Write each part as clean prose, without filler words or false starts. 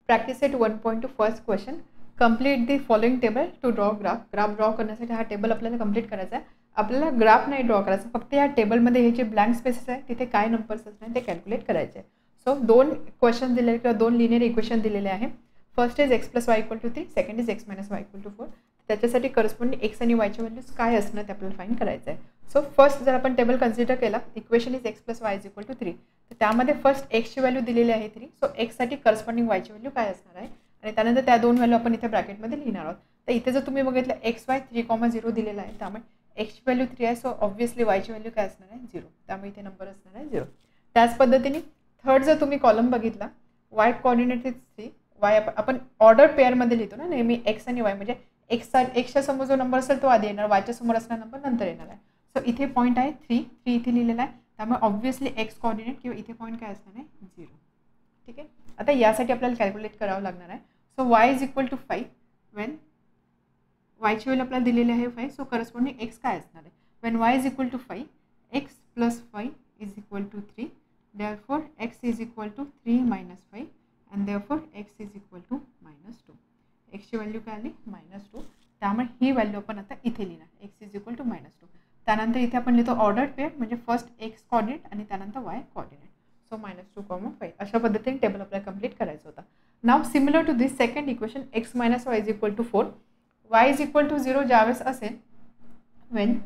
Practice set 1.2 first question. Complete the following table to draw graph. Graph draw करण्यासाठी हा table आपल्याला complete करायचा आहे. आपल्याला ग्राफ नाही ड्रॉ करायचा, फक्त या टेबलमध्ये हे जे ब्लँक स्पेसेस आहे तिथे काय नंबर्स असणार ते कॅल्क्युलेट करायचे आहे. सो 2 क्वेश्चन दिलेले किंवा 2 लिनियर इक्वेशन दिलेले आहे. First is x + y = 3, second is x - y = 4. त्याच्यासाठी करस्पॉन्डिंग x आणि y चे व्हॅल्यूज काय असणार ते आपल्याला फाइंड करायचं आहे. सो फर्स्ट जर आपण टेबल कन्सिडर केला, इक्वेशन इज x + y = 3, तर त्यामध्ये फर्स्ट x ची व्हॅल्यू दिलेली आहे 3. सो x साठी करस्पॉन्डिंग y ची व्हॅल्यू काय असणार आहे आणि त्यानंतर त्या दोन व्हॅल्यू आपण इथे ब्रॅकेटमध्ये लिहिणार आहोत. तर इथे जर तुम्ही बघितलं xy 3,0 दिलेला आहे, त्यामुळे x ची व्हॅल्यू 3 आहे. सो ऑब्व्हियसली y ची व्हॅल्यू काय असणार आहे 0, त्यामुळे इथे नंबर असणार आहे 0. त्याच पद्धतीने थर्ड जर तुम्ही कॉलम बघितला, y कोऑर्डिनेट इज 3, y आपण ऑर्डर पेअरमध्ये लिहितो ना नेहमी, x आणि y म्हणजे एक्सच्या समोर जो नंबर असेल तो आधी येणार, वायच्या समोर असणारा नंबर नंतर येणार आहे. सो इथे पॉईंट आहे 3 इथे लिहिलेला आहे, त्यामुळे ऑब्व्हियसली एक्स कोऑर्डिनेट किंवा इथे पॉईंट काय असणार आहे 0. ठीक आहे. आता यासाठी आपल्याला कॅल्क्युलेट करावं लागणार आहे. सो y = 5 वेन वायची व्हॅल्यू आपल्याला दिलेली आहे 5. सो करस्पॉन्डिंग एक्स काय असणार आहे Wien y = 5, x + 5 = 3. therefore x = 3 - 5 and therefore x = -2. x ची व्हॅल्यू काय आली -2, त्यामुळे ही व्हॅल्यू आपण आता इथे लिहिणार x = -2. त्यानंतर इथे आपण लिहितो ऑर्डर पेअर म्हणजे फर्स्ट x कोऑर्डिनेट आणि त्यानंतर y कोऑर्डिनेट. सो -2, 5 अशा पद्धतीने टेबल आपल्याला कंप्लीट करायचं होतं. Now similar to this second equation x - y = 4, y = 0 ज्यावेळेस असेल वेन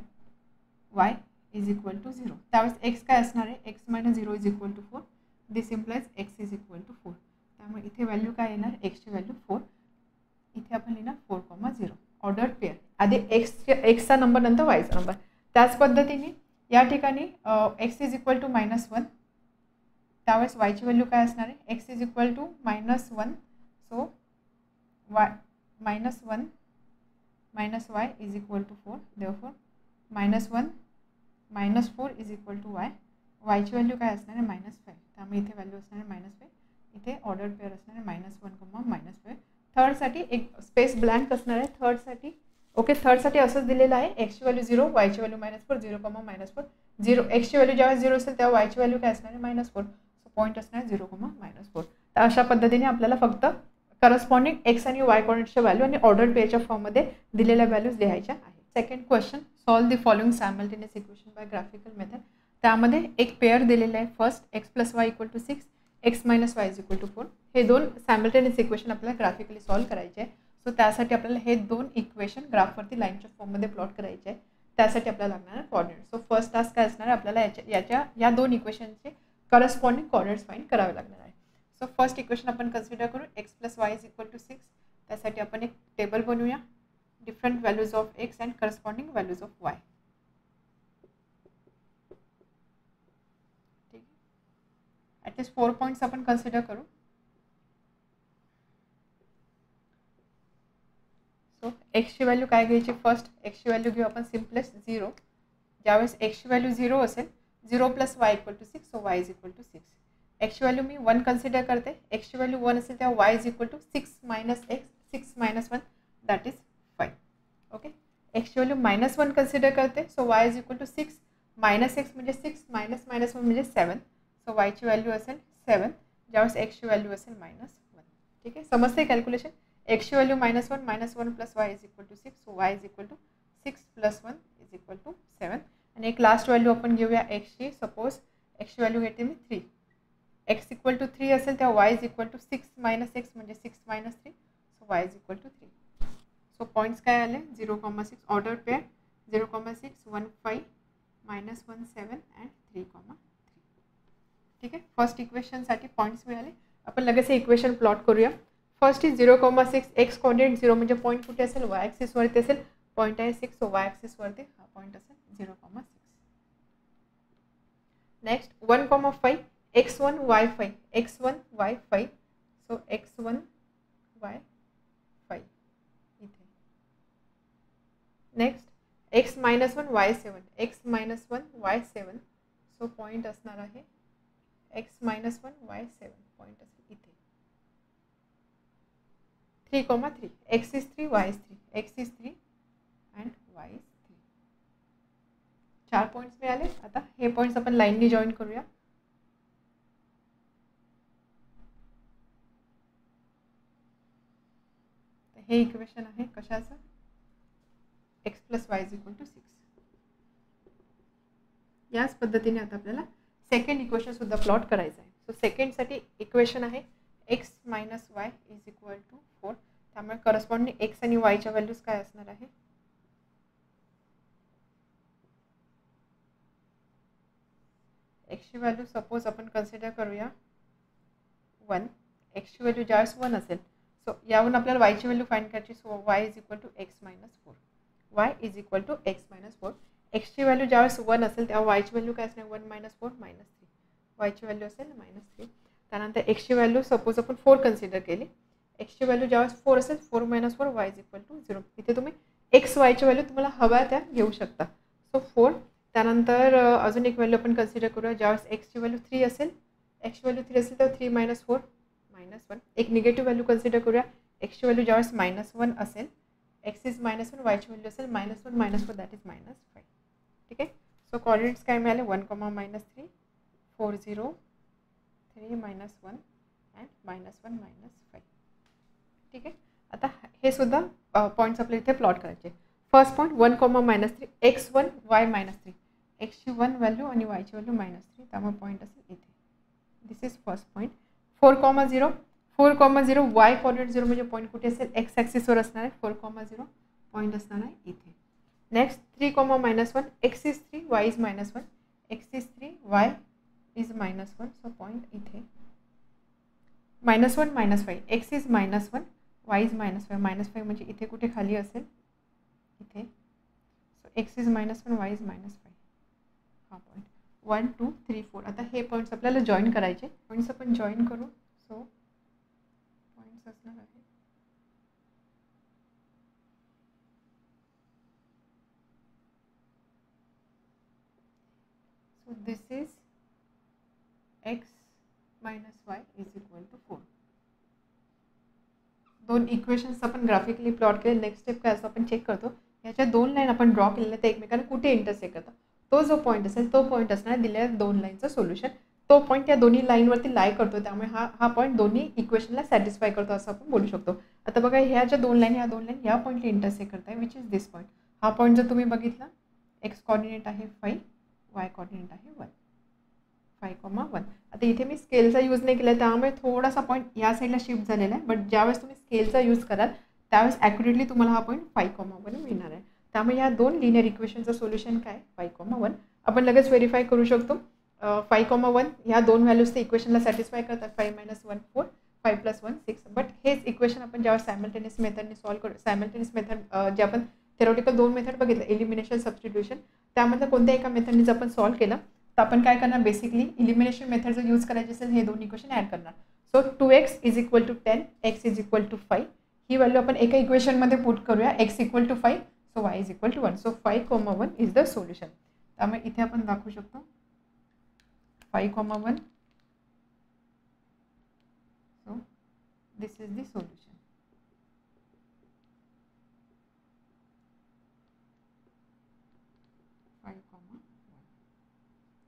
y = 0, त्यावेळेस x काय असणार आहे x - 0 = 4. दिस इम्प्लाइज x = 4. त्यामुळे इथे व्हॅल्यू काय येणार x ची व्हॅल्यू 4. इथे आपण लिहिणार 4,0 ऑर्डर पेअर, आधी एक्सचा नंबर नंतर वायचा नंबर. त्याच पद्धतीने या ठिकाणी x = -1, त्यावेळेस वायची व्हॅल्यू काय असणार आहे x = -1. So y -1 - y = 4. therefore -1 - 4 = y. वायची value काय असणार आहे -5, त्यामुळे इथे व्हॅल्यू असणार आहे -5. इथे ऑर्डर पेअर असणार आहे -1, -5. थर्डसाठी एक स्पेस ब्लँक असणार आहे थर्डसाठी. ओके, थर्डसाठी असंच दिलेलं आहे x ची व्हॅल्यू 0, y ची व्हॅल्यू -4, 0, -4. 0 x ची व्हॅल्यू जेव्हा 0 असेल तेव्हा y ची व्हॅल्यू काय असणार आहे -4. सो पॉईंट असणार आहे 0, -4. तर अशा पद्धतीने आपल्याला फक्त करस्पॉन्डिंग x आणि y कोऑर्डिनेटच्या व्हॅल्यू आणि ऑर्डर पेअरच्या फॉर्ममध्ये दिलेल्या व्हॅल्यूज लिहायच्या आहेत. Second question, solve the following simultaneous equation by graphical method. त्यामध्ये एक पेअर दिलेलं आहे. First x + y = 6, x - y = 4. हे दोन सायमल्टेनियस इक्वेशन आपल्याला ग्राफिकली सॉल्व करायचे आहे. सो त्यासाठी आपल्याला हे दोन इक्वेशन ग्राफवरती लाईनच्या फॉर्ममध्ये प्लॉट करायचे आहे. त्यासाठी आपल्याला लागणार आहे कोऑर्डिनेट. सो फर्स्ट टास्क काय असणार आहे, आपल्याला या दोन इक्वेशनचे करस्पॉन्डिंग कोऑर्डिनेट्स फाइंड करावे लागणार आहे. सो फर्स्ट इक्वेशन आपण कन्सिडर करू x + y = 6. त्यासाठी आपण एक टेबल बनवूया, different values of x and corresponding values of y. ठीक आहे, ॲटलिस्ट 4 पॉईंट्स आपण कन्सिडर करू. सो x ची व्हॅल्यू काय घ्यायची, फर्स्ट x ची व्हॅल्यू घेऊ आपण सिम्पलेस्ट 0. ज्यावेळेस x ची व्हॅल्यू 0 असेल, 0 + y = 6, सो y = 6. x ची व्हॅल्यू मी 1 कन्सिडर करते. x ची व्हॅल्यू 1 असेल तेव्हा y = 6 - x, 6 - 1 that is 5. Okay, x ची व्हॅल्यू -1 कन्सिडर करते. सो y = 6 - x म्हणजे 6 - -1 म्हणजे 7. सो y ची व्हॅल्यू असेल 7 ज्यावेळेस x ची व्हॅल्यू असेल -1. ठीक आहे, समजते कॅल्क्युलेशन. x ची व्हॅल्यू -1 + y = 6. So y = 6 + 1 = 7. आणि एक लास्ट व्हॅल्यू आपण घेऊया x ची. सपोज x ची व्हॅल्यू घेते मी 3. x = 3 असेल तेव्हा y = 6 - x म्हणजे 6 - 3. So y = 3. सो पॉईंट्स काय आले 0,6 ऑर्डर पेअर 0,6, 1, 5, -1, 7 अँड 3,3. ठीक आहे, फर्स्ट इक्वेशनसाठी पॉईंट्स मिळाले. आपण लगेच हे इक्वेशन प्लॉट करूया. फर्स्ट इज 0,6, एक्स कोऑर्डिनेट 0 म्हणजे पॉईंट कुठे असेल y ॲक्सिसवरती असेल, पॉईंट आहे 6. सो y ॲक्सिसवरती हा पॉईंट असेल 0,6. Next 1,5, x1 y5, x1 y5. So x1 y5 इथे. Next x - 1 y7, x - 1 y7. So point असणार आहे x - 1 y7, पॉईंट असेल इथे. 3,3, x is 3, y is 3, x is 3 and y is 3. 4 points मिळाले. आता हे पॉईंट्स आपण लाईननी जॉईन करूया. हे इक्वेशन आहे कशाचं, x plus y is equal to 6. याच पद्धतीने आता आपल्याला सेकंड इक्वेशन सुद्धा प्लॉट करायचं आहे. सो सेकंडसाठी इक्वेशन आहे x minus y is equal to 4. त्यामुळे करस्पॉन्डिंग एक्स आणि वायच्या व्हॅल्यूज काय असणार आहे, एक्सची व्हॅल्यू सपोज आपण कन्सिडर करूया 1. एक्सची व्हॅल्यू ज्यावेळेस 1 असेल, सो यावरून आपल्याला वायची व्हॅल्यू फाइंड करायची. So y is equal to x minus 4. Y is equal to x minus 4. एक्सची व्हॅल्यू ज्यावेळेस 1 असेल तेव्हा वायची व्हॅल्यू काय असणार, 1 मायनस 4 मायनस 3. वायची व्हॅल्यू असेल -3. त्यानंतर एक्सची व्हॅल्यू सपोज आपण 4 कन्सिडर केली. एक्सची व्हॅल्यू ज्यावेळेस 4 असेल, 4 minus 4 y is equal to 0. इथे तुम्ही एक्स वायची व्हॅल्यू तुम्हाला हव्या त्या घेऊ शकता. सो 4. त्यानंतर अजून एक व्हॅल्यू आपण कन्सिडर करूया. ज्यावेळेस एक्सची व्हॅल्यू 3 असेल, एक्सची व्हॅल्यू 3 असेल तर 3 मायनस 4 -1. एक निगेटिव्ह व्हॅल्यू कन्सिडर करूया. एक्सची व्हॅल्यू ज्यावेळेस -1 असेल, एक्स इज -1, वायची व्हॅल्यू असेल -1 -4 दॅट इज -5. ठीक आहे. सो कॉर्डिनेट्स काय मिळाले, 1, -3, 4, 0, 3, -1 अँड -1 -5. ठीक आहे. आता हे सुद्धा पॉईंट्स आपल्या इथे प्लॉट करायचे. First point 1, -3, x1 y -3. एक्सची 1 व्हॅल्यू आणि वायची व्हॅल्यू -3. त्यामुळे पॉईंट असेल इथे. This is first point. 4, 0, 4, 0 y coordinate 0 म्हणजे पॉईंट कुठे असेल, एक्स ॲक्सिसवर असणार आहे. 4, 0 पॉईंट असणार आहे इथे. Next 3, -1, x is 3, Y is -1. X is 3, Y is -1. So point इथे. -1 -5, एक्स इज -1, वाय इज -5. -5 म्हणजे इथे कुठे खाली असेल, इथे. So x is -1, Y is -5. हा पॉईंट 1, 2, 3, 4. आता हे पॉईंट्स आपल्याला जॉईन करायचे. पॉईंट्स आपण जॉईन करू. सो पॉईंट्स असणार आहे so this is x minus y is equal to 4. दोन इक्वेशन्स आपण ग्राफिकली प्लॉट केले. नेक्स्ट स्टेप काय असं आपण चेक करतो, याच्या 2 लाईन आपण ड्रॉ केलेल्या ते एकमेकांना कुठे इंटरसेक्ट करतात. तो जो पॉईंट असेल तो पॉईंट असणार दिलेल्या 2 लाईनचं सोल्युशन. तो पॉईंट या दोन्ही लाईनवरती लाय करतो, त्यामुळे हा पॉईंट दोन्ही इक्वेशनला सॅटिस्फाय करतो असं आपण बोलू शकतो. आता बघा, ह्या ज्या 2 लाईन, ह्या 2 लाईन या पॉईंटला इंटरसेक्ट करताय, विच इज दिस पॉईंट. हा पॉईंट जर तुम्ही बघितला, एक्स कॉर्डिनेट आहे 5, वाय कॉर्डिनेट आहे 1, 5,1. आता इथे मी स्केलचा यूज नाही केला, त्यामुळे थोडासा पॉईंट या साईडला शिफ्ट झालेला आहे. बट ज्यावेळेस तुम्ही स्केलचा यूज कराल त्यावेळेस ॲक्युरेटली तुम्हाला हा पॉईंट 5,1 मिळणार आहे. त्यामुळे या 2 लिनियर इक्वेशनचं सोल्युशन काय, 5,1. आपण लगेच व्हेरीफाय करू शकतो. 5,1 ह्या 2 व्हॅल्यूज ते इक्वेशनला सॅटिस्फाय करतात. 5 - 1 4, 5 + 1 6. बट हेच इक्वेशन आपण जेव्हा सायमल्टेनियस मेथडने सॉल्व्ह करू, सायमल्टेनियस मेथड जे आपण थेरोटिकल 2 मेथड बघितलं, एलिमिनेशन, सबस्टिट्यूशन, त्यामधलं कोणत्या एका मेथडने जर आपण सॉल्व्ह केलं तर आपण काय करणार, बेसिकली इलिमिनेशन मेथड जर यूज करायची असेल हे 2 इक्वेशन ॲड करणार. So 2x is equal to 10, x is equal to 5. ही व्हॅल्यू आपण एका इक्वेशनमध्ये पुट करूया. X equal to 5, so y is equal to 1. So 5,1 is the solution. त्यामुळे इथे आपण दाखवू शकतो 5,1. So this is the solution.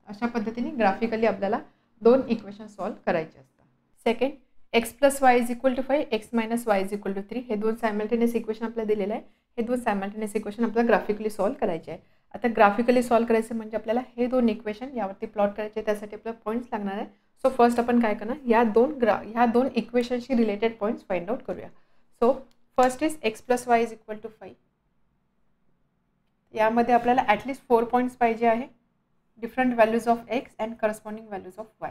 अशा पद्धतीने ग्राफिकली आपल्याला 2 इक्वेशन सॉल्व्ह करायचे असतात. Second, x plus y is equal to 5, x minus y is equal to 3. हे 2 सायमल्टेनियस इक्वेशन आपल्याला दिलेलं आहे. हे 2 सायमल्टेनियस इक्वेशन आपल्याला ग्राफिकली सॉल्व्ह करायचे आहे. आता ग्राफिकली सॉल्व्ह करायचं म्हणजे आपल्याला हे 2 इक्वेशन यावरती प्लॉट करायचे, त्यासाठी आपल्याला पॉईंट्स लागणार आहे. सो फर्स्ट आपण काय करणार, ह्या दोन इक्वेशनशी रिलेटेड पॉईंट्स फाइंड आउट करूया. So first is x plus y is equal to 5. यामध्ये आपल्याला ॲटलिस्ट 4 पॉईंट्स पाहिजे आहे. different values of x and corresponding values of y.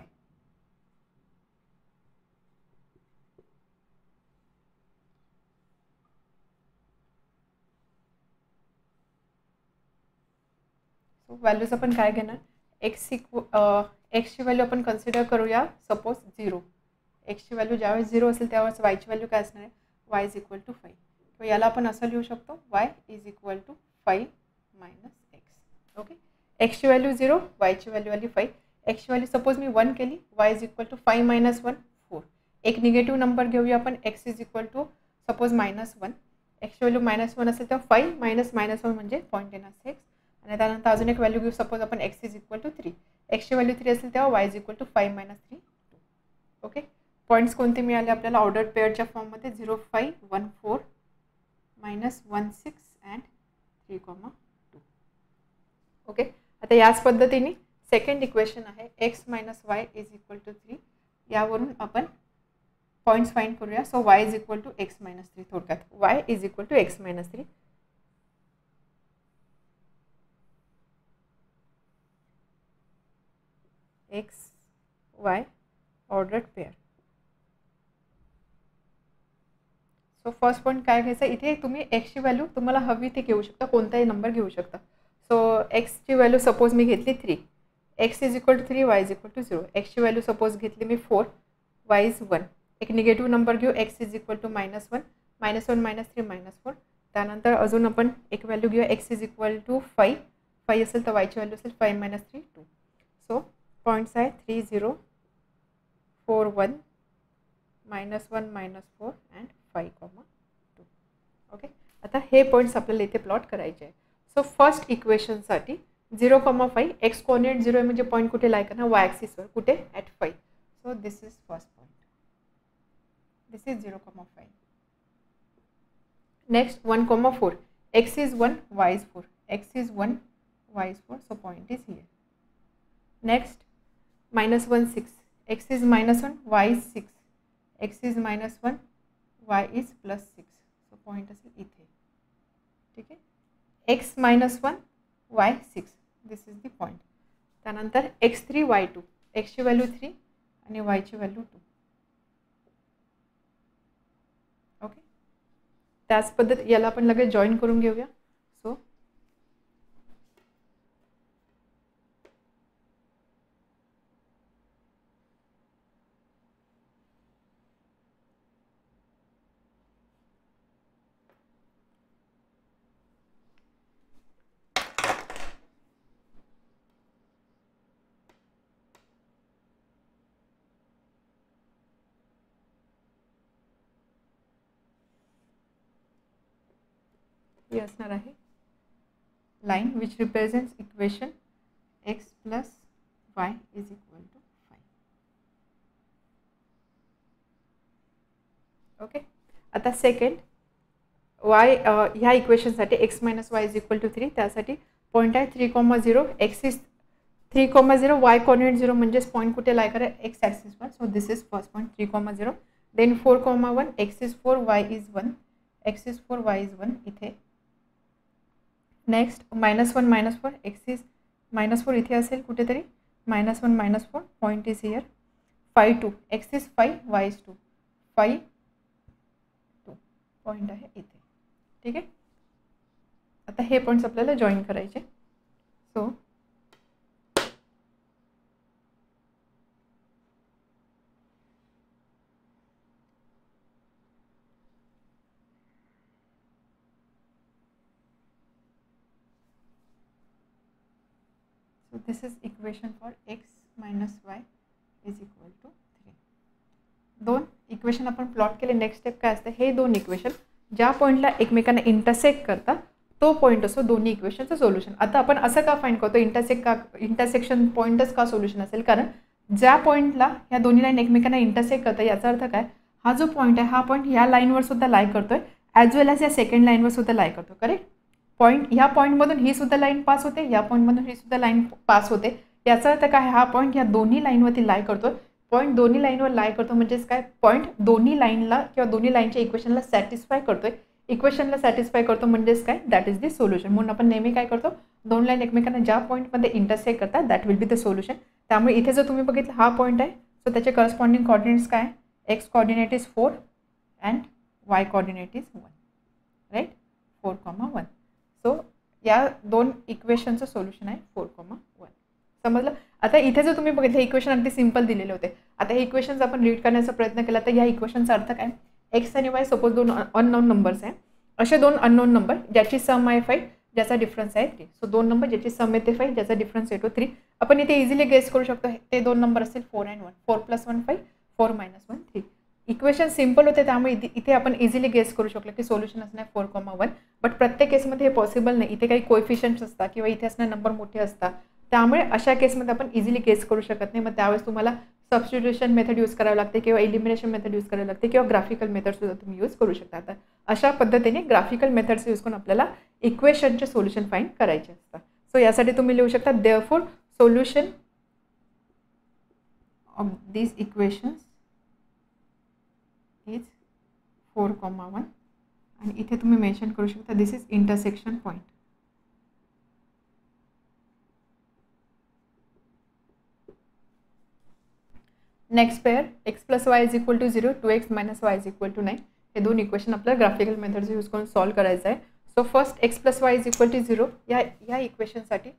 So values आपण काय घेणार, x ची व्हॅल्यू आपण कन्सिडर करूया सपोज 0. x ची व्हॅल्यू ज्यावेळेस 0 असेल त्यावेळेस y ची व्हॅल्यू काय असणार आहे, y इज इक्वल टू 5. तर याला आपण असं लिहू शकतो, y is equal to 5 minus x. Okay, x ची व्हॅल्यू 0, वाय ची व्हॅल्यू आली 5. एक्स ची व्हॅल्यू सपोज मी 1 केली, y is equal to 5 minus 1 4. एक निगेटिव्ह नंबर घेऊया आपण, x is equal to suppose -1. X ची व्हॅल्यू -1 असेल तर 5 मायनस -1 म्हणजे पॉईंट येणार 6. आणि त्यानंतर अजून एक व्हॅल्यू घेऊ, सपोज आपण x is equal to 3. X ची व्हॅल्यू 3 असेल तेव्हा y is equal to 5 minus 3 2. Okay, points कोणते मिळाले आपल्याला, ऑर्डर पेअरच्या फॉर्ममध्ये 0 5 1 4 -1 6 अँड 3,2. ओके. आता याच पद्धतीने सेकंड इक्वेशन आहे x - y = 3. यावरून आपण पॉईंट्स फाइंड करूया. So y = x - 3. थोडक्यात y = x - 3. x y ordered pair. So first point काय घ्यायचं, इथे तुम्ही एक्सची व्हॅल्यू तुम्हाला हवी ते घेऊ शकता, कोणताही नंबर घेऊ शकता. सो एक्सची व्हॅल्यू सपोज मी घेतली 3, x = 3 y = 0. एक्सची व्हॅल्यू सपोज घेतली मी 4, y is 1. एक निगेटिव्ह नंबर घेऊ, x = -1 -1 -3 -4. त्यानंतर अजून आपण एक व्हॅल्यू घेऊ, x = 5. 5 असेल तर yची व्हॅल्यू असेल 5 - 3 2. सो पॉईंट्स आहे 3 0 4 1 -1 -4 अँड 5,2. ओके. आता हे पॉईंट्स आपल्याला इथे प्लॉट करायचे आहे. सो फर्स्ट इक्वेशनसाठी 0,5 एक्स कोऑर्डिनेट 0 आहे म्हणजे पॉईंट कुठे लाय करणार, वाय ॲक्सिसवर, कुठे at 5. So this is first point. This is 0,5. Next 1,4 x is 1 Y is 4. X is 1 Y is 4. So point is here. Next -1 6 x is -1 Y is 6. X is -1 y is +6. So point असेल इथे. ठीक आहे. x - 1 y 6. This is the point. त्यानंतर x3 y2. एक्सची value 3 आणि वायची value 2. Okay. त्याच पद्धत याला आपण लगेच जॉईन करून घेऊया. सो ही असणार आहे line which represents equation x + y = 5. Okay. आता सेकंड y ह्या इक्वेशनसाठी x - y = 3. त्यासाठी पॉईंट आहे 3,0 x इज 3,0 y कोऑर्डिनेट 0 म्हणजेच पॉईंट कुठे लाय करा, x ॲक्सिसवर. So this is first point 3,0. Then 4,1 x is 4 y is 1. x is 4 y is 1 इथे. Next -1 -4 x is -4 इथे असेल कुठेतरी, -1 -4 point is here. 5 2 x is 5 y is 2. 5 2 point आहे इथे. ठीक आहे. आता हे पॉईंट्स आपल्याला जॉईन करायचे. So this is equation for x - y is equal to 3. दोन इक्वेशन आपण प्लॉट केले. नेक्स्ट स्टेप काय असते, हे दोन इक्वेशन ज्या पॉईंटला एकमेकांना इंटरसेक्ट करतात तो पॉईंट असो दोन्ही इक्वेशनचं सोल्युशन. आता आपण असं का फाइंड करतो, इंटरसेक्शन पॉईंटच का सोल्युशन असेल, कारण ज्या पॉईंटला ह्या दोन्ही लाईन एकमेकांना इंटरसेक्ट करतात याचा अर्थ काय, हा जो पॉईंट आहे हा पॉईंट ह्या लाईनवर सुद्धा लाय करतोय ॲज वेल ॲज या सेकंड लाईनवर सुद्धा लाय करतो. करेक्ट. पॉईंट ह्या पॉईंटमधून ही सुद्धा लाईन पास होते, या पॉईंटमधून ही सुद्धा लाईन पास होते. याचा अर्थ काय, हा पॉईंट ह्या दोन्ही लाईनवरती लाय करतो. पॉईंट दोन्ही लाईनवर लाय करतो म्हणजेच काय, पॉईंट दोन्ही लाईनला किंवा दोन्ही लाईनच्या इक्वेशनला सॅटिस्फाय करतोय. इक्वेशनला सॅटिस्फाय करतो म्हणजेच काय, दॅट इज द सोल्युशन. म्हणून आपण नेहमी काय करतो, दोन लाईन एकमेकांना ज्या पॉईंटमध्ये इंटरसेक्ट करतात that will be the solution. त्यामुळे इथे जर तुम्ही बघितलं हा पॉईंट आहे, सो त्याचे करस्पॉन्डिंग कोऑर्डिनेट्स काय, x coordinate is 4 and y coordinate is 1. Right. 4,1. So या दोन इक्वेशनचं सोल्युशन आहे 4,1. समजलं. आता इथे जर तुम्ही बघितलं हे इक्वेशन अगदी सिंपल दिलेले होते. आता हे इक्वेशन्स आपण रीड करण्याचा प्रयत्न केला तर या इक्वेशनचा अर्थ काय, एक्स आणि वाय सपोज दोन अननोन नंबर्स आहे. असे दोन अननोन नंबर ज्याची सम आहे 5 ज्याचा डिफरन्स आहे 3. सो दोन नंबर ज्याची सम येते 5 ज्याचा डिफरन्स येतो 3. आपण इथे इझिली गेस करू शकतो ते दोन नंबर असतील 4 and 1. 4 + 1 5, 4 - 1 3. इक्वेशन सिंपल होते त्यामुळे इथे आपण इझिली गेस करू शकलो की सोल्युशन असणार 4,1. बट प्रत्येक केसमध्ये हे पॉसिबल नाही. इथे काही कोएफिशियंट्स असतात किंवा इथे असणारे नंबर मोठे असतात. त्यामुळे अशा केसमध्ये आपण इझिली गेस करू शकत नाही. मग त्यावेळेस तुम्हाला सबस्टिट्यूशन मेथड यूज करावं लागते किंवा एलिमिनेशन मेथड यूज करावी लागते किंवा ग्राफिकल मेथडसुद्धा तुम्ही यूज करू शकता. तर अशा पद्धतीने ग्राफिकल मेथड्स यूज करून आपल्याला इक्वेशनचे सोल्युशन फाइंड करायचे असतात. सो यासाठी तुम्ही लिहू शकता therefore solution of these equations is 4,1 आणि इथे तुम्ही मेन्शन करू शकता this is intersection point. Next pair x plus y is equal to 0, 2x minus y is equal to 9. हे दोन इक्वेशन आपल्याला ग्राफिकल मेथड्स यूज करून सॉल्व करायचं आहे. So first x plus y is equal to 0 या इक्वेशनसाठी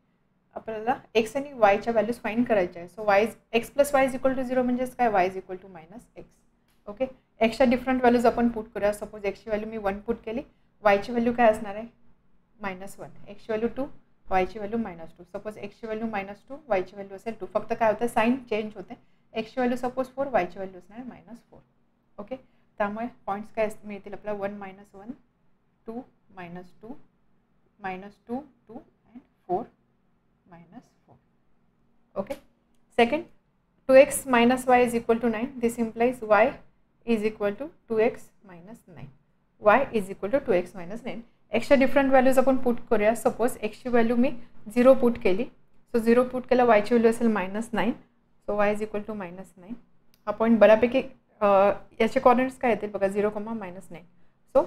आपल्याला x आणि वायच्या values find करायच्या आहे. So y is x plus y is equal to 0 म्हणजेच काय, y is equal to minus x. Okay, एक्सच्या डिफरंट व्हॅल्यूज आपण पुट करूया. सपोज एक्सची व्हॅल्यू मी 1 पुट केली, वायची व्हॅल्यू काय असणार आहे -1, एक्सची व्हॅल्यू 2, वायची व्हॅल्यू -2. सपोज एक्सची व्हॅल्यू -2, वायची व्हॅल्यू असेल 2. फक्त काय होतं, साईन चेंज होते. एक्सची व्हॅल्यू सपोज 4, वायची व्हॅल्यू असणार -4. ओके, त्यामुळे पॉईंट्स काय मिळतील आपल्याला 1 - 1, 2 - 2, -2, 2 and 4 -4. Okay, second 2x minus y is equal to 9. This implies y is equal to 2x minus 9. y is equal to 2x minus 9. x च्या different values आपण put करूया. Suppose x ची value मी 0 put केली. So 0 put केलं, y ची value असेल -9. So y is equal to -9. हा पॉईंट बऱ्यापैकी याचे कॉर्डिनेट्स काय येतील बघा, 0, -9. सो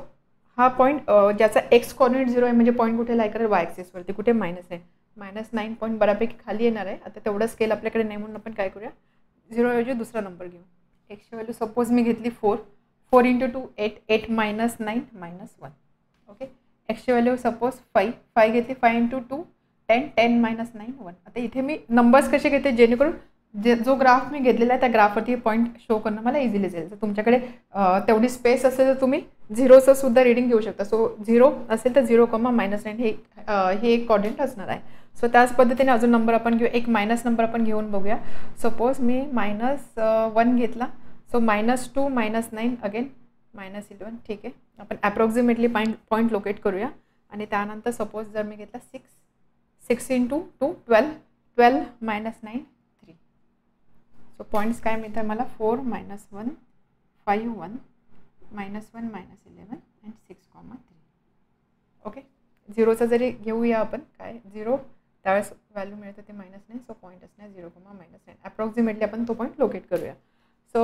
हा पॉईंट ज्याचा x कॉर्डिनेट 0 आहे म्हणजे पॉईंट कुठे लाई करेल, y ॲक्सिसवरती. कुठे -9. -9 पॉईंट बऱ्यापैकी खाली येणार आहे. आता तेवढं स्केल आपल्याकडे नाही म्हणून आपण काय करूया, 0 ऐवजी दुसरा नंबर घेऊ. एक्सची व्हॅल्यू सपोज मी घेतली 4, 4 × 2 8, 8 - 9 -1. ओके, एक्सची व्हॅल्यू सपोज 5, 5 घेतली, 5 × 2 10, 10 - 9 1. आता इथे मी नंबर्स कसे घेते जेणेकरून जो ग्राफ मी घेतलेला आहे त्या ग्राफवरती पॉईंट शो करणं मला इझिली जाईल. जर तुमच्याकडे तेवढी स्पेस असेल तर तुम्ही 0चं सुद्धा रीडिंग घेऊ शकता. सो 0 असेल तर 0, -9 हे एक कॉर्डिनेट असणार आहे. सो त्याच पद्धतीने अजून नंबर आपण घेऊ, एक मायनस नंबर आपण घेऊन बघूया. सपोज मी -1 घेतला. So -2 - 9 again -11. ठीक आहे, आपण ॲप्रॉक्सिमेटली पॉईंट लोकेट करूया. आणि त्यानंतर सपोज जर मी घेतला 6, 6 × 2 12, 12 - 9 3. सो पॉईंट्स काय मिळतात मला, 4 - 1 5 1 -1 -11 and 6, 3. ओके, 0चा जरी घेऊया आपण, काय 0 त्यावेळेस व्हॅल्यू मिळतं ते -9. सो पॉईंट असणार 0, -9. ॲप्रॉक्सिमेटली आपण तो पॉईंट लोकेट करूया. सो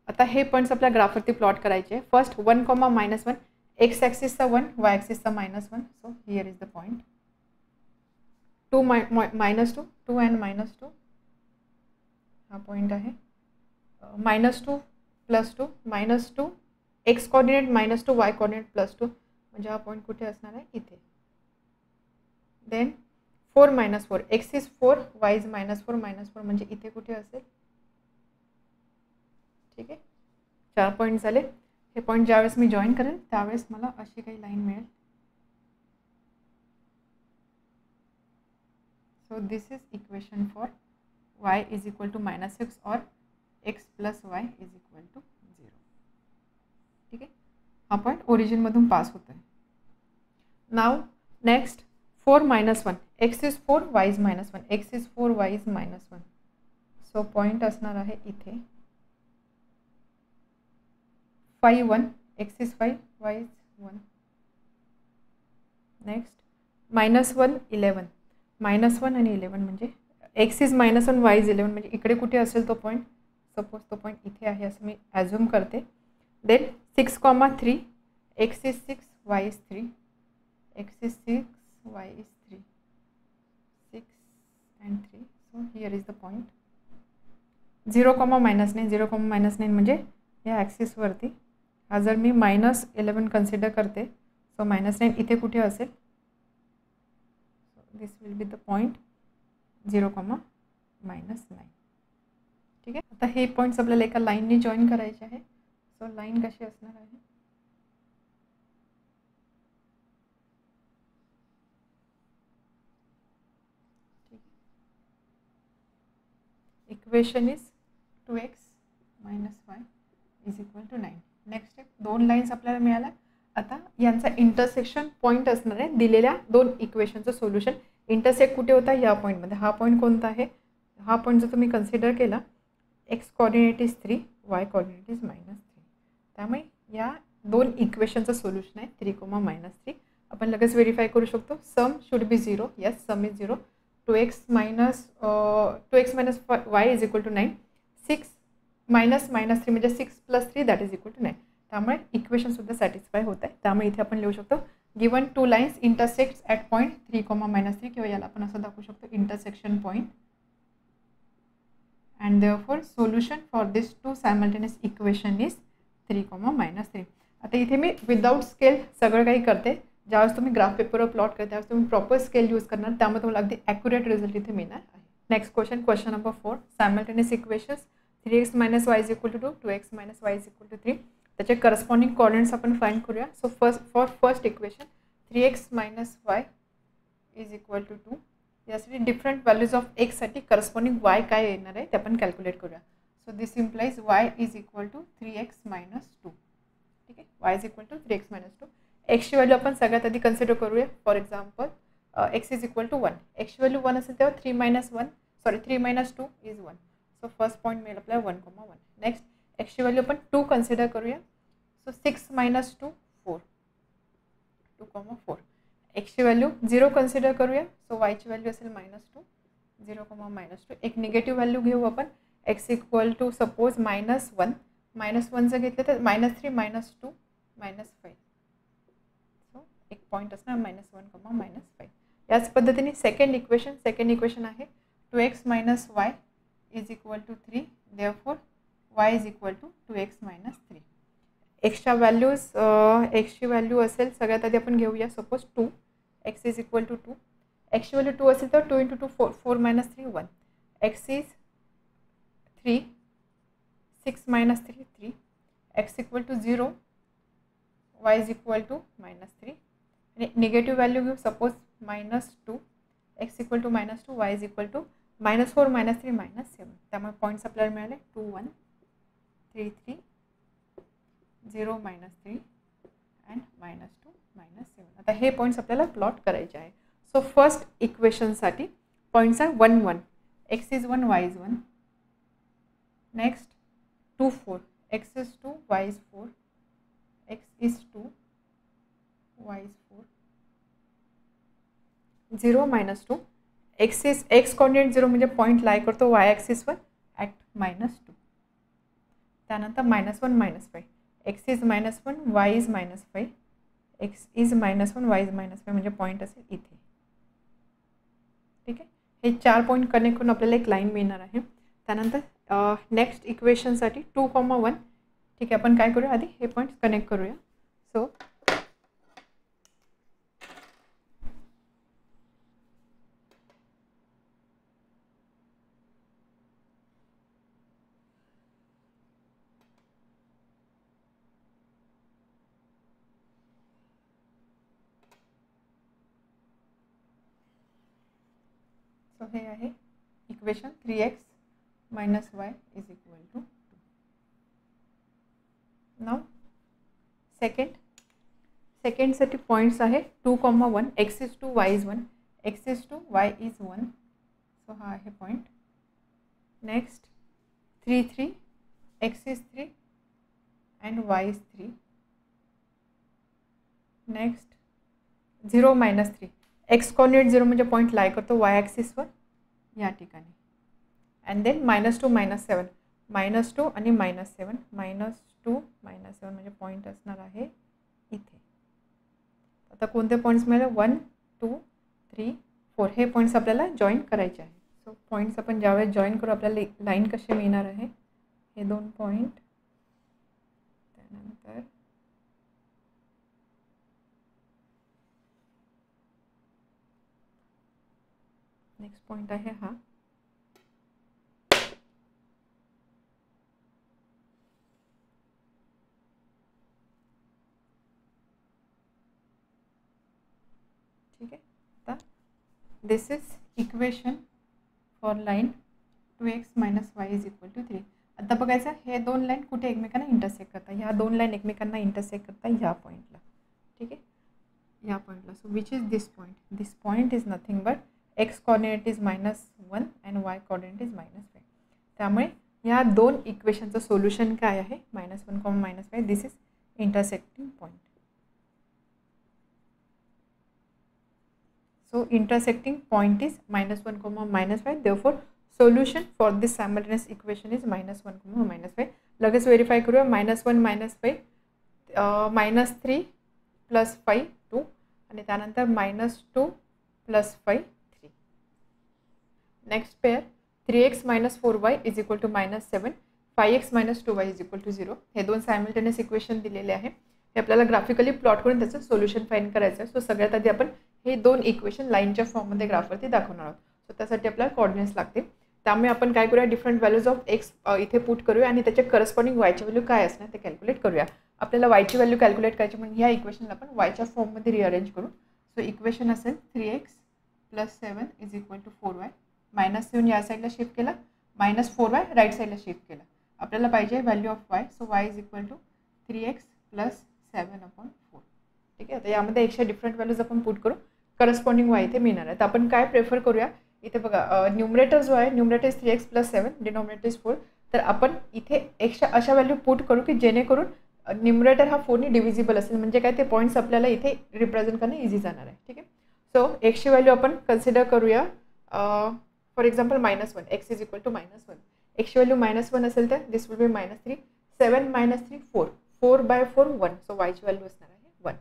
आता हे पॉईंट्स आपल्या ग्राफवरती प्लॉट करायचे. फर्स्ट 1, -1, एक्स ॲक्सिसचा 1, वाय ॲक्सिसचा -1. So here is the point. 2 -2, 2 and -2 हा पॉईंट आहे. -2 + 2 -2, एक्स कॉर्डिनेट -2, वाय कॉर्डिनेट +2 म्हणजे हा पॉईंट कुठे असणार आहे, इथे. Then 4 - 4, x is 4, y is -4 -4 म्हणजे इथे कुठे असेल. ठीक आहे, 4 पॉईंट झाले. हे पॉईंट ज्यावेळेस मी जॉईन करेल त्यावेळेस मला अशी काही लाईन मिळेल. So this is equation for y is equal to -6 और x plus y is equal to 0. ठीक आहे, हा पॉईंट ओरिजिनमधून पास होतो आहे. Now next 4 - 1, x is 4, y is -1, x is 4, y is -1. So point असणार आहे इथे. 5 1, x is 5, y is 1. Next -1 11, -1 आणि 11 म्हणजे एक्स इज -1, वाय इज 11 म्हणजे इकडे कुठे असेल तो पॉईंट. सपोज तो पॉईंट इथे आहे असं मी ॲझ्युम करते. Then 6, 3, x is 6, y is 3, x is 6, y is 3, 6 and 3. So here is the point. 0, -9, 0, -9 म्हणजे या ॲक्सिसवरती. हा जर मी -11 कन्सिडर करते, सो -9 इथे कुठे असेल. दिस विल बी द पॉईंट 0, -9. ठीक आहे, आता हे पॉईंट्स आपल्याला एका लाईनने जॉईन करायचे आहे. सो लाईन कशी असणार आहे, equation is 2x - y is equal to 9. Next step, 2 lines आपल्याला मिळाल्या. आता यांचा इंटरसेक्शन पॉईंट असणार आहे दिलेल्या 2 इक्वेशनचं सोल्युशन. इंटरसेक्ट कुठे होता, या पॉईंटमध्ये. हा पॉईंट कोणता आहे, हा पॉईंट जर तुम्ही कन्सिडर केला x coordinate is 3, Y coordinate is -3. त्यामुळे या दोन इक्वेशनचं सोल्युशन आहे 3, -3. आपण लगेच व्हेरीफाय करू शकतो. Sum should be 0. Yes, sum is 0. 2x minus y is equal to 9. 6 minus -3 म्हणजे 6 + 3 दॅट इज इक्वल टू 9. त्यामुळे इक्वेशनसुद्धा सॅटिस्फाय होत आहे. त्यामुळे इथे आपण लिहू शकतो given 2 lines intersects at point 3, -3 किंवा याला आपण असं दाखवू शकतो intersection point. and therefore solution for this two simultaneous equation is 3, -3. आता इथे मी विदाउट स्केल सगळं काही करते. ज्यावेळेस तुम्ही ग्राफ पेपरवर प्लॉट करता त्यावेळेस तुम्ही प्रॉपर स्केल यूज करणार, त्यामुळे तुम्हाला अगदी ॲक्युरेट रिझल्ट इथे मिळणार आहे. Next question number 4. Simultaneous equations 3x - y = 2, 2x - y = 3. त्याचे करस्पॉन्डिंग कोऑर्डिनेट्स आपण फाइंड करूया. So first equation 3x - y = 2. यासाठी डिफरंट व्हॅल्यूज ऑफ एक्ससाठी करस्पॉन्डिंग वाय काय येणार आहे ते आपण कॅल्क्युलेट करूया. So this implies y = 3x - 2. ठीक आहे, y = 3x - 2. एक्सची व्हॅल्यू आपण सगळ्यात आधी कन्सिडर करूया. For example x = 1. एक्सची व्हॅल्यू 1 असेल तेव्हा 3 - 2 इज 1. सो फर्स्ट पॉईंट मिळेल आपल्याला 1,1. नेक्स्ट एक्सची व्हॅल्यू आपण 2 कन्सिडर करूया. सो 6 - 2 4, 2,4. एक्सची व्हॅल्यू 0 कन्सिडर करूया. सो वायची व्हॅल्यू असेल -2, 0, -2. एक निगेटिव्ह व्हॅल्यू घेऊ आपण. X = suppose -1. -1 जर घेतलं तर -3 - 2 -5. सो एक पॉईंट असणार -1, -5. याच पद्धतीने सेकंड इक्वेशन आहे 2x - y = 3. Therefore y = 2x - 3. एक्सच्या व्हॅल्यूज एक्सची व्हॅल्यू असेल सगळ्यात आधी आपण घेऊया सपोज 2. x = 2. एक्सची व्हॅल्यू 2 असेल तर 2 × 2 4, 4 - 3 1. x is 3, 6 - 3 3. x = 0, y = -3. आणि निगेटिव्ह व्हॅल्यू घेऊ सपोज -2. x = -2, y = -4 - 3 -7. त्यामुळे पॉईंट्स आपल्याला मिळाले 2 1 3 3 0 -3 अँड -2 -7. आता हे पॉईंट्स आपल्याला प्लॉट करायचे आहे. सो फर्स्ट इक्वेशनसाठी पॉईंट्स आहे 1 1. x is 1, y is 1. Next 2 4. x is 2, y is 4. x is 2, y is 4. 0 -2. x coordinate 0 म्हणजे पॉईंट लाय करतो y ॲक्सिसवर ॲट -2. त्यानंतर -1 -5. x is -1, y is -5. x is -1, y is -5 म्हणजे point असेल इथे. ठीक आहे, हे 4 पॉईंट कनेक्ट करून आपल्याला एक लाईन मिळणार आहे. त्यानंतर नेक्स्ट इक्वेशनसाठी 2, 1. ठीक आहे, आपण काय करूया आधी हे पॉईंट्स कनेक्ट करूया. सो हे आहे इक्वेशन 3x - y = 2. नाव सेकंडसाठी पॉईंट्स आहे 2, 1. x is 2, y is 1. x is 2, y is 1. So हा आहे point. Next 3 3. x is 3 and y is 3. Next 0 -3. X coordinate 0 म्हणजे पॉईंट लाय करतो y ॲक्सिसवर या ठिकाणी. And then -2 -7. -2 आणि -7. -2 -7 म्हणजे पॉईंट असणार आहे इथे. आता कोणते पॉईंट्स मिळाले 1 2 3 4. हे पॉईंट्स आपल्याला जॉईन करायचे आहे. सो पॉईंट्स आपण ज्यावेळेस जॉईन करू आपल्याला लाईन कशी मिळणार आहे. हे 2 पॉईंट, त्यानंतर नेक्स्ट पॉईंट आहे हा. ठीक आहे, आता this is equation for line 2x - y = 3. आता बघायचं हे 2 लाईन कुठे एकमेकांना इंटरसेक्ट करतात. ह्या 2 लाईन एकमेकांना इंटरसेक्ट करतात ह्या पॉईंटला. ठीक आहे, या पॉईंटला. So which is this point. This point is nothing but x coordinate is -1 and y coordinate is -5. त्यामुळे या दोन इक्वेशनचं सोल्युशन काय आहे, -1, -5. This is intersecting point. So intersecting point is -1, -5. Therefore solution for this simultaneous equation is -1, -5. लगेच verify करूया. -1 -5 -3 + 5 2 आणि त्यानंतर -2 + 5 3. Next pair 3x - 4y = -7, 5x - 2y = 0. हे दोन सायमल्टेनियस इक्वेशन दिलेले आहे. हे आपल्याला ग्राफिकली प्लॉट करून त्याचं सोल्युशन फाइंड करायचं आहे. सो सगळ्यात आधी आपण हे दोन इक्वेशन लाईनच्या फॉर्ममध्ये ग्राफवरती दाखवणार आहोत. सो त्यासाठी आपल्याला कोऑर्डिनेट्स लागतील. त्यामुळे आपण काय करूया, डिफरंट व्हॅल्यूज ऑफ एक्स इथे पुट करूया आणि त्याचे करस्पॉन्डिंग वायची व्हॅल्यू काय असणार ते कॅल्क्युलेट करूया. आपल्याला वायची व्हॅल्यू कॅल्क्युलेट करायची म्हणून ह्या इक्वेशनला आपण वायच्या फॉर्ममध्ये रिअरेंज करू. सो इक्वेशन असेल 3x + 7 = 4y. -7 या साईडला शिफ्ट केला, -4y राईट साईडला शिफ्ट केला. आपल्याला पाहिजे value of Y. So y = 3x + 7/4. ठीक आहे. आता यामध्ये एकशे डिफरंट व्हॅल्यूज आपण पुट करू, करस्पॉन्डिंग वाय इथे मिळणार आहे. तर आपण काय प्रेफर करूया, इथे बघा न्यूमरेटर जो आहे, numerator is 3x + 7, denominator is 4. तर आपण इथे अशा व्हॅल्यू पुट करू की जेणेकरून न्यूमरेटर हा 4ने डिव्हिजिबल असेल. म्हणजे काय, ते पॉईंट्स आपल्याला इथे रिप्रेझेंट करणं इझी जाणार आहे. ठीक आहे. सो एक्सची व्हॅल्यू आपण कन्सिडर करूया. For example -1, x = -1. एक्सची व्हॅल्यू -1 असेल तर दिस विल बी -3. 7 - 3 4, 4/4 1. सो वायची व्हॅल्यू असणार आहे 1.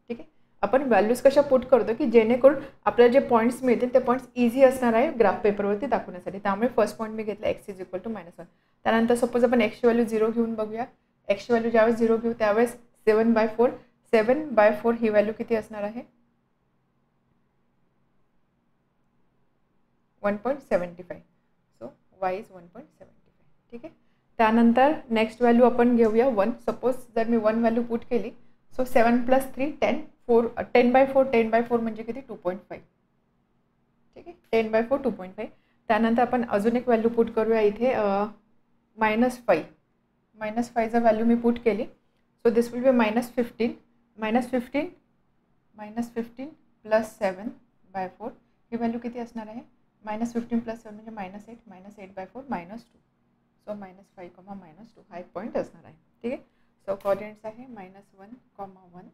ठीक आहे. आपण व्हॅल्यूज कशा पुट करतो की जेणेकरून आपल्याला जे पॉईंट्स मिळतील ते पॉईंट्स इझी असणार आहे ग्राफ पेपरवरती दाखवण्यासाठी. त्यामुळे फर्स्ट पॉईंट मी घेतला, x = -1. त्यानंतर सपोज आपण एक्सची व्हॅल्यू 0 घेऊन बघूया. एक्सची व्हॅल्यू ज्यावेळेस 0 घेऊ त्यावेळेस 7/4. 7/4 ही व्हॅल्यू किती असणार आहे, 1.75. So y is 1.75. ठीक आहे. त्यानंतर नेक्स्ट व्हॅल्यू आपण घेऊया 1. सपोज जर मी 1 व्हॅल्यू पुट केली, सो 7 + 3 10. 10/4 10/4 म्हणजे किती, 2.5. ठीक आहे. 10/4 2.5. त्यानंतर आपण अजून एक व्हॅल्यू पुट करूया इथे, -5. -5 जर व्हॅल्यू मी पुट केली, so this will be -15. -15 + 7/4 he value किती असणार आहे, -15 + 7 म्हणजे -8. -8/4 -2. सो -5, -2 हा एक पॉईंट असणार आहे. ठीक आहे. सो कोऑर्डिनेट्स आहे -1, 1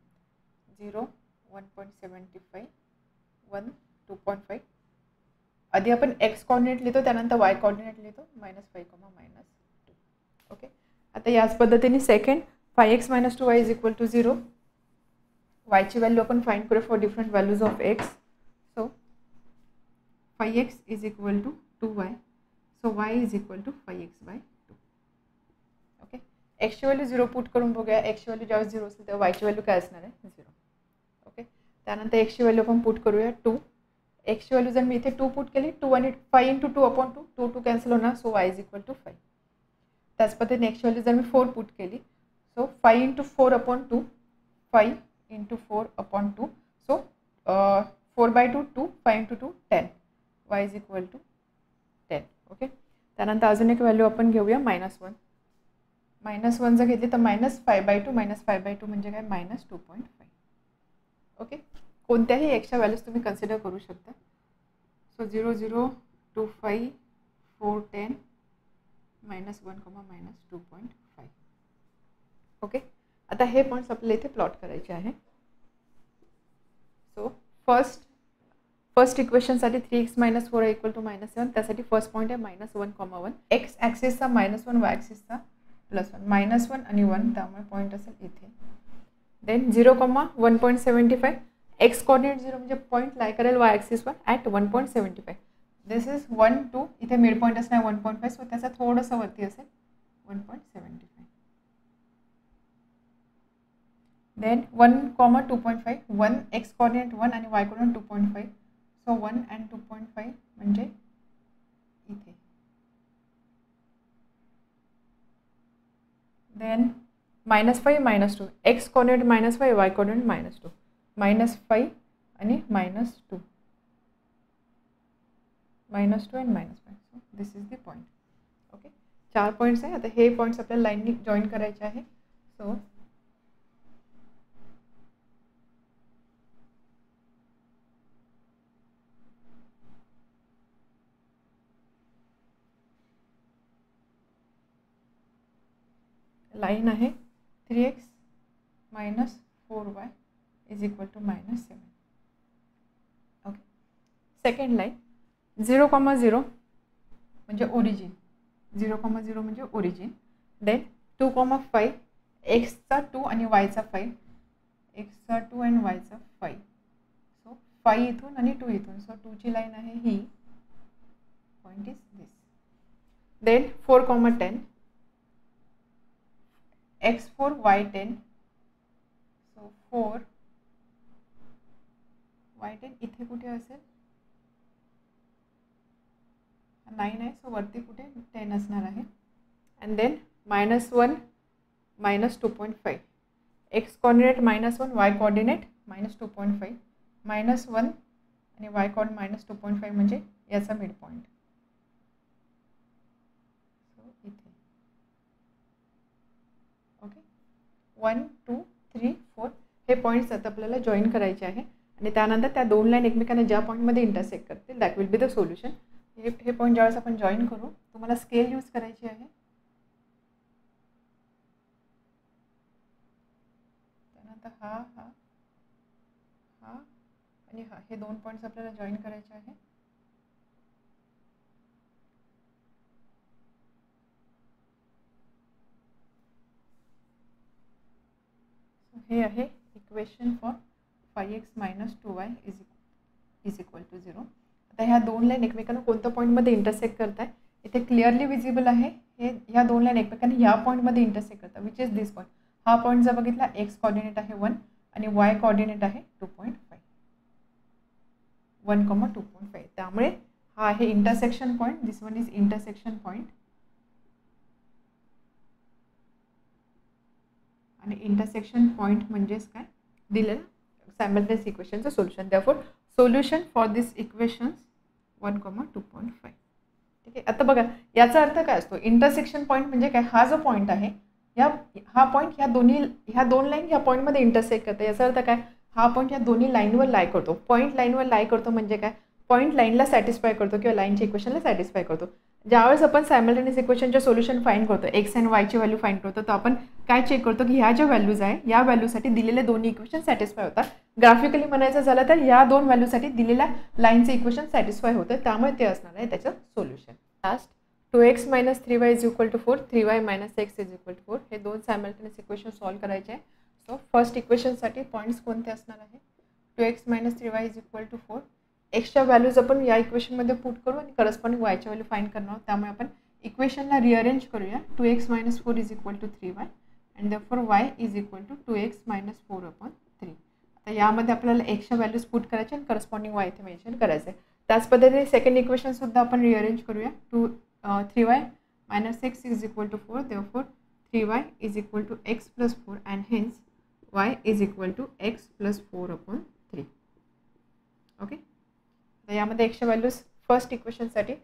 0 1.75 1 2.5. आधी आपण एक्स कॉर्डिनेट लिहितो, त्यानंतर वाय कॉर्डिनेट लिहितो, -5, -2. ओके. आता याच पद्धतीने सेकंड 5x - 2y = 0. वायची व्हॅल्यू आपण फाइंड करू for different values of x. So 5x = 2y. So y = 5x/2. Okay. एक्सची व्हॅल्यू 0 पुट करून बघूया. एक्सची व्हॅल्यू ज्यावेळेस 0 असेल तेव्हा वायची व्हॅल्यू काय असणार आहे, 0. ओके. त्यानंतर एक्सची व्हॅल्यू आपण पुट करूया 2. एक्सची व्हॅल्यू जर मी इथे 2 पुट केली, 2 आणि 5 × 2/2, 2 2 कॅन्सल होणार. So y = 5. त्याच पद्धतीने एक्सची व्हॅल्यू जर मी 4 पुट केली, सो 5 × 4/2, 5 × 4/2. सो 4/2 2, 5 × 2 10. y = 10. ओके. त्यानंतर अजून एक व्हॅल्यू आपण घेऊया -1. -1 जर घेतली तर -5/2 -5/2 म्हणजे काय, -2.5. ओके. कोणत्याही एक्सच्या व्हॅल्यूज तुम्ही कन्सिडर करू शकता. सो 0 0 2 5 4 10 -1, -2.5. ओके. आता हे पॉईंट्स आपल्याला इथे प्लॉट करायचे आहे. सो फर्स्ट इक्वेशनसाठी 3x - 4y = -7. त्यासाठी फर्स्ट पॉईंट आहे -1, 1. एक्स ॲक्सिसचा -1, वाय ॲक्सिसचा +1. -1 आणि 1, त्यामुळे पॉईंट असेल इथे. देन 0, 1.75. एक्स कॉर्डिनेट 0 म्हणजे पॉईंट लाय करेल वाय ॲक्सिसवर ॲट 1.75. This is 1 2. इथे मिड पॉईंट असणार 1.5. सो त्याचा थोडंसं वरती असेल 1.75. देन 1, 2.5. 1 एक्स कॉर्डिनेट 1 आणि वाय कॉर्डिनेट 2.5. सो 1 and 2.5 म्हणजे इथे. Then -5 -2. X coordinate -5, y coordinate -2. -5 आणि -2. -2 and -5. So this is the point. Okay. 4 points आहे. आता हे पॉईंट्स आपल्याला लाईननी जॉईन करायचे आहे. सो लाईन आहे 3x minus 4y is equal to -7. Okay. Second line 0,0 म्हणजे ओरिजिन, 0,0 म्हणजे ओरिजिन. देन 2,5 एक्सचा 2 आणि वायचा 5, एक्सचा 2 आणि वायचा 5. सो 5 इथून आणि 2 इथून, सो 2ची लाईन आहे ही. Point is this. Then 4,10 x4 y10. So 4 y10 इथे कुठे असेल, 9 आहे, सो वरती कुठे 10 असणार आहे. And then -1 -2.5 x coordinate -1 y coordinate -2.5 -1 आणि वाय कॉर्ड -2.5 म्हणजे याचा मिड पॉईंट. सो इथे ओके 1 2 3 4 हे पॉईंट्स आता आपल्याला जॉईन करायचे आहे आणि त्यानंतर त्या दोन लाईन एकमेकांना ज्या पॉईंटमध्ये इंटरसेक्ट करतील that will be the solution. हे पॉईंट ज्यावेळेस आपण जॉईन करू तुम्हाला स्केल यूज करायची आहे. त्यानंतर हा हा हा आणि हा हे दोन पॉईंट्स आपल्याला जॉईन करायचे आहे. हे आहे equation for 5x - 2y is equal to 0. आता ह्या दोन लाईन एकमेकांना कोणत्या पॉईंटमध्ये इंटरसेक्ट करताय इथे क्लिअरली विजिबल आहे. हे ह्या दोन लाईन एकमेकांना ह्या पॉईंटमध्ये इंटरसेक्ट करतात विच इज दिस पॉईंट. हा पॉईंट जर बघितला एक्स कॉर्डिनेट आहे 1 आणि वाय कॉर्डिनेट आहे 2.5, 1,2.5. त्यामुळे हा आहे intersection point. This one is intersection point आणि इंटरसेक्शन पॉईंट म्हणजेच काय दिलेलं सायमल्टेनियस इक्वेशनचं solution. Therefore solution for this equations 1,2.5. ठीक आहे. आता बघा याचा अर्थ काय असतो, इंटरसेक्शन पॉईंट म्हणजे काय, हा जो पॉईंट आहे हा पॉईंट ह्या दोन लाईन ह्या पॉईंटमध्ये इंटरसेक्ट करतो. याचा अर्थ काय, हा पॉईंट ह्या दोन्ही लाईनवर लाय करतो. पॉईंट लाईनवर लाय करतो म्हणजे काय, पॉईंट लाईनला सॅटिस्फाय करतो किंवा लाईनच्या इक्वेशनला सॅटिस्फाय करतो. ज्यावेळेस आपण सायमल्टेनियस इक्वेशनचे सोल्युशन फाइंड करतो, एक्स अँड वायची व्हॅल्यू फाइंड करतो, तर आपण काय चेक करतो की ह्या ज्या व्हॅल्यूज आहे या व्हॅल्यूसाठी दिलेले दोन्ही इक्वेशन सॅटिस्फाय होतात. ग्राफिकली म्हणायचं झालं तर या दोन व्हॅल्यूसाठी दिलेल्या लाईनचं इक्वेशन सॅटिस्फाय होतं, त्यामुळे ते असणार आहे त्याचं solution. Last 2x - 3y is equal to 4, 3y - x is equal to 4. हे दोन सायमल्टेनियस इक्वेशन सॉल्व्ह करायचे आहे. सो फर्स्ट इक्वेशनसाठी पॉईंट्स कोणते असणार आहे, 2x - 3y is equal to 4. एक्सच्या व्हॅल्यूज आपण या इक्वेशनमध्ये पुट करू आणि करस्पॉन्डिंग वायच्या व्हॅल्यू फाइंड करणार आहोत. त्यामुळे आपण इक्वेशनला रिअरेंज करूया. 2x - 4 is equal to 3y and therefore y is equal to 2x - 4/3. आता यामध्ये आपल्याला एक्सच्या व्हॅल्यूज पुट करायचे आणि करस्पॉन्डिंग वाय इथे मेन्शन करायचं आहे. त्याच पद्धतीने सेकंड इक्वेशनसुद्धा आपण रिअरेंज करूया. 3y - x is equal to 4. Therefore 3y is equal to x + 4 and hence y is equal to x + 4/3. Okay. तर यामध्ये एक्सच्या व्हॅल्यूज फर्स्ट इक्वेशनसाठी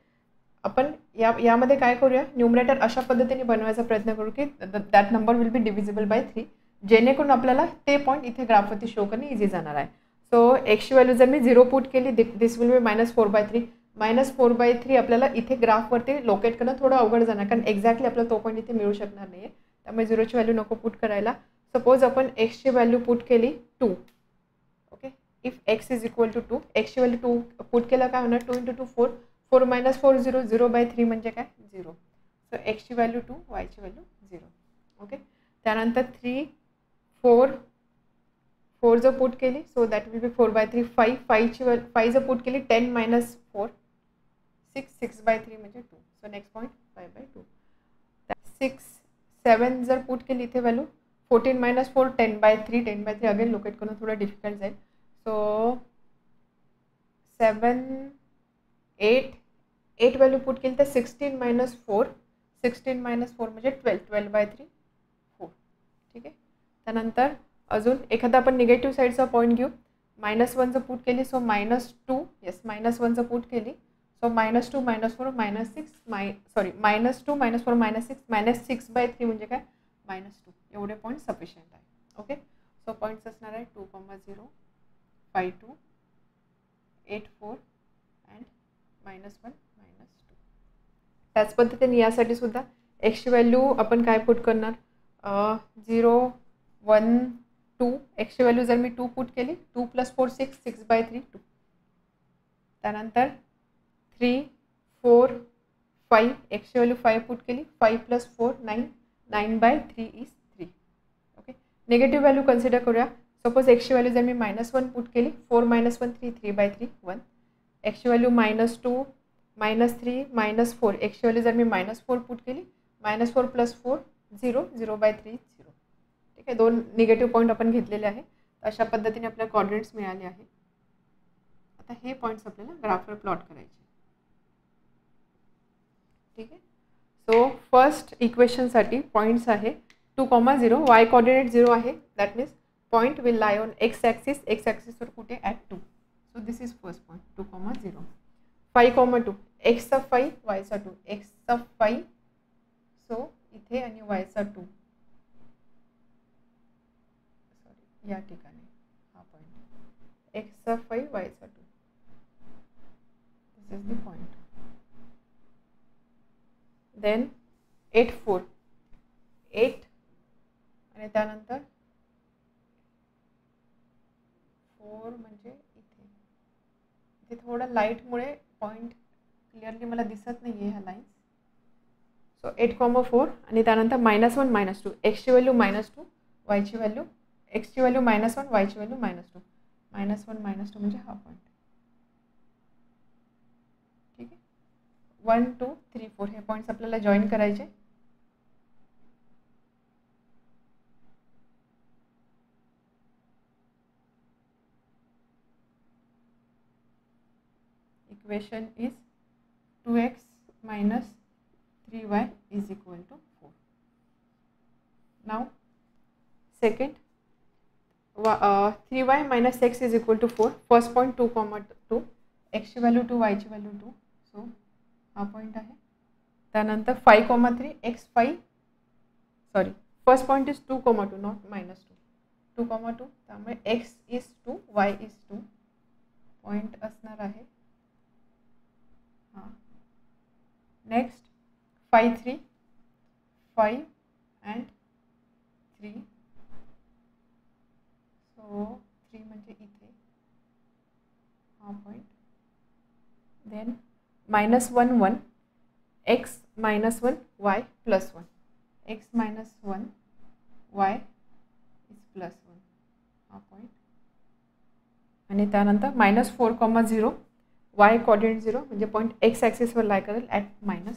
आपण यामध्ये काय करूया, न्यूमरेटर अशा पद्धतीने बनवायचा प्रयत्न करू की that number will be divisible by 3, जेणेकरून आपल्याला ते पॉईंट इथे ग्राफवरती शो करणे इझी जाणार आहे. सो एक्सची व्हॅल्यू जर मी 0 पुट केली दिस विल बी -4/3. -4/3 आपल्याला इथे ग्राफवरती लोकेट करणं थोडं अवघड जाणार, कारण एक्झॅक्टली आपल्याला तो पॉईंट इथे मिळू शकणार नाही आहे. त्यामुळे 0ची व्हॅल्यू नको पुट करायला. सपोज आपण एक्सची व्हॅल्यू पुट केली 2. Okay. If x is equal to 2, एक्सची व्हॅल्यू 2 पुट केलं काय होणार, 2 × 2 4, 4 - 4 0, 0/3 म्हणजे काय 0. सो एक्सची व्हॅल्यू 2, वायची व्हॅल्यू 0. ओके. त्यानंतर 3 4 जर पुट केली सो दॅट विल बी 4/3. 5 जर पुट केली 10 - 4 6/3 म्हणजे 2. So next point 5/2. 6 7 जर पुट केली इथे व्हॅल्यू 14 - 4 10/3. 10/3 अगेन लोकेट करणं थोडं डिफिकल्ट जाईल. सो 7 8 व्हॅल्यू पुट केली तर 16 - 4 16 - 4 म्हणजे 12/3 4. ठीक आहे. त्यानंतर अजून एखादा आपण निगेटिव्ह साईडचा पॉईंट घेऊ. -1 जर पुट केली सो -2. येस -1 जर पुट केली सो -2 - 4 -6 -2 - 4 -6 -6/3 म्हणजे काय -2. एवढे पॉईंट सफिशियंट आहे. ओके. सो पॉईंट्स असणार आहे 2,0 5 2 8 4 अँड -1 -2. त्याच पद्धतीने यासाठी सुद्धा एक्सची व्हॅल्यू आपण काय पुट करणार, 0 1 2 एक्सची व्हॅल्यू जर मी 2 पुट केली 2 + 4 6 6/3 2. त्यानंतर 3 4 5 एक्सची व्हॅल्यू 5 पुट केली 5 + 4 9 9/3 is 3. Okay. Negative value consider करूया. सपोज एक्सची व्हॅल्यू जर मी -1 पुट केली 4 - 1 3 3/3 1. एक्सची व्हॅल्यू -2 -3 -4 एक्सची व्हॅल्यू जर मी -4 पुट केली -4 + 4 0 0/3 0. ठीक आहे. 2 निगेटिव्ह पॉईंट आपण घेतलेले आहे. अशा पद्धतीने आपल्याला कोऑर्डिनेट्स मिळाले आहे. आता हे पॉईंट्स आपल्याला ग्राफवर प्लॉट करायचे. ठीक आहे. सो फर्स्ट इक्वेशनसाठी पॉईंट्स आहे 2,0 वाय कोऑर्डिनेट 0 आहे. That means point will lie on x ॲक्सिसवर कुठे at 2. So this is first point 2,0. 5,2 एक्सचा 5 वायचा 2 एक्सचा 5 सो इथे आणि वायचा 2 सॉरी या ठिकाणी हा पॉईंट एक्सचा 5 वायचा 2 दिस इज द पॉईंट. देन 8 4 8 आणि त्यानंतर 4 म्हणजे इथे थोडं लाईटमुळे पॉईंट क्लिअरली मला दिसत नाही आहे ह्या लाईन्स. सो 8,4 आणि त्यानंतर -1 -2 एक्सची व्हॅल्यू -2 वायची व्हॅल्यू एक्सची व्हॅल्यू -1 वायची व्हॅल्यू -2 -1 -2 म्हणजे हा पॉईंट. ठीक आहे. 1 2 3 4 हे पॉईंट्स आपल्याला जॉईन करायचे. Equation is 2x - 3y is equal to 4. Now second 3y - x is equal to 4. First point 2,2 x ची व्हॅल्यू 2 y ची व्हॅल्यू 2. सो हा पॉईंट आहे. त्यानंतर 5,3 x 5 sorry first point is 2,2 not -2 2,2 त्यामुळे x is 2 y is 2 point असणार आहे. हां. Next 5 3 5 and 3 so 3 म्हणजे इथे हा point. Then -1 1 x - 1 y + 1 x - 1 y is +1 हा पॉईंट. आणि त्यानंतर -4,0 वाय कोऑर्डिनेट 0 म्हणजे पॉईंट एक्स ॲक्सिसवर लाय करेल ॲट -4.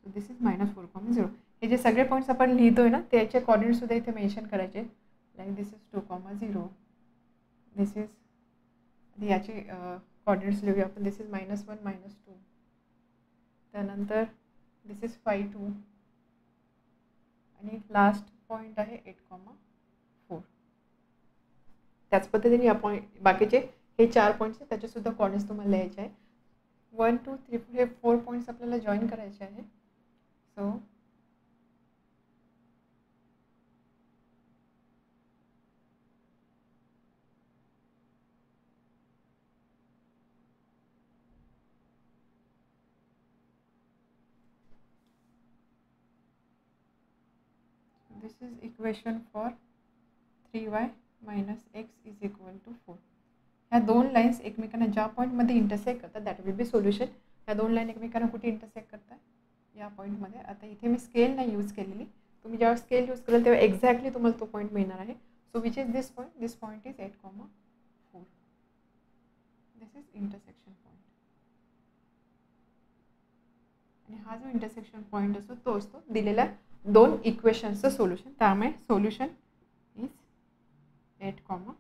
So this is -4,0. हे जे सगळे पॉईंट्स आपण लिहितोय ना त्याचे कोऑर्डिनेटसुद्धा इथे मेन्शन करायचे. Like this is 2,0 this is याचे कोऑर्डिनेट्स लिहूया आपण. दिस इज -1 -2 त्यानंतर दिस इज 5 2 आणि लास्ट पॉईंट आहे 8,4. त्याच पद्धतीने या पॉईंट बाकीचे हे 4 पॉईंट्स आहेत त्याचेसुद्धा कोऑर्डिनेट्स तुम्हाला लिहायचे आहे. 1 2 3 4 हे 4 पॉईंट्स आपल्याला जॉईन करायचे आहे. So this is equation for 3y - x is equal to 4. ह्या 2 लाईन्स एकमेकांना ज्या पॉईंटमध्ये इंटरसेक्ट करतात दॅट विल बी सोल्युशन. ह्या 2 लाईन एकमेकांना कुठे इंटरसेक्ट करतात या पॉईंटमध्ये. आता इथे मी स्केल नाही यूज केलेली. तुम्ही जेव्हा स्केल यूज कराल तेव्हा एक्झॅक्टली तुम्हाला तो पॉईंट मिळणार आहे. So which is this point is 8,4. This is intersection point. आणि हा जो इंटरसेक्शन पॉईंट असतो तो असतो दिलेल्या 2 इक्वेशन्सचं सोल्युशन. त्यामुळे सोल्युशन इज 8,4.